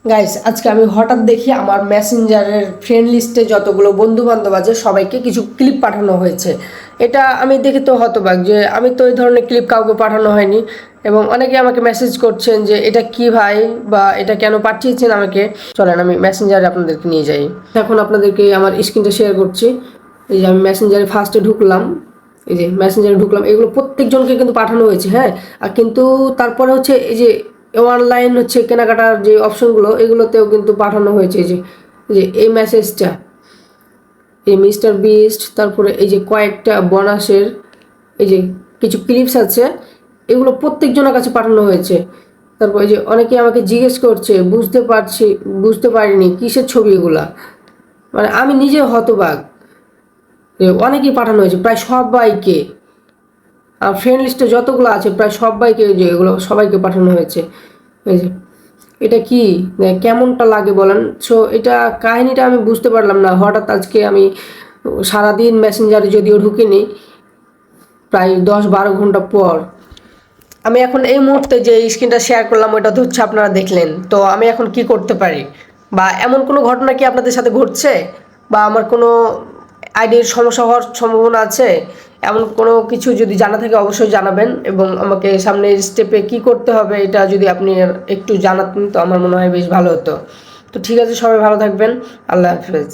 Guys, আজকে আমি হঠাৎ দেখি আমার মেসেঞ্জারের ফ্রেন্ড লিস্টে যতগুলো বন্ধু বান্ধব আছে সবাইকে কিছু ক্লিপ পাঠানো হয়েছে। এটা আমি দেখে তো হতবাক যে আমি তো এই ধরনের ক্লিপ কাউকে পাঠানো হয়নি। এবং অনেকে আমাকে মেসেজ করছেন যে এটা কি ভাই, বা এটা কেন পাঠিয়েছেন আমাকে। চলেন আমি মেসেঞ্জারে আপনাদেরকে নিয়ে যাই। এখন আপনাদেরকে আমার স্ক্রিনটা শেয়ার করছি। এই যে আমি মেসেঞ্জারে ফার্স্টে ঢুকলাম, এই যে মেসেঞ্জারে ঢুকলাম, এগুলো প্রত্যেকজনকে কিন্তু পাঠানো হয়েছে, হ্যাঁ। আর কিন্তু তারপরে হচ্ছে এই যে অনলাইন হচ্ছে কেনাকাটার যে অপশনগুলো, এগুলোতেও কিন্তু পাঠানো হয়েছে। এই যে এই মেসেজটা, এই মিস্টার বিস্ট, তারপরে এই যে কয়েকটা বোনাসের এই যে কিছু ক্লিপস আছে, এগুলো প্রত্যেকজনের কাছে পাঠানো হয়েছে। তারপর এই যে অনেকে আমাকে জিজ্ঞেস করছে, বুঝতে পারিনি কিসের ছবি এগুলা। মানে আমি নিজে হতবাক যে অনেকেই পাঠানো হয়েছে, প্রায় সবাইকে। আর ফ্রেন্ড লিস্টে যতগুলো আছে প্রায় সবাইকে, যে এগুলো সবাইকে পাঠানো হয়েছে। এই যে এটা কি, কেমনটা লাগে বলেন। সো এটা কাহিনীটা আমি বুঝতে পারলাম না। হঠাৎ আজকে আমি সারাদিন মেসেঞ্জারে যদিও ঢুকিনি, প্রায় 10-12 ঘন্টা পর আমি এখন এই মুহূর্তে যে স্ক্রিনটা শেয়ার করলাম ওটা তো হচ্ছে আপনারা দেখলেন। তো আমি এখন কি করতে পারি, বা এমন কোনো ঘটনা কি আপনাদের সাথে ঘটছে, বা আমার কোনো আইডির সমস্যা হওয়ার সম্ভাবনা আছে, এমন কোনো কিছু যদি জানা থাকে অবশ্যই জানাবেন। এবং আমাকে সামনের স্টেপে কি করতে হবে এটা যদি আপনি একটু জানাতেন তো আমার মনে হয় বেশ ভালো হতো। তো ঠিক আছে, সবাই ভালো থাকবেন। আল্লাহ হাফেজ।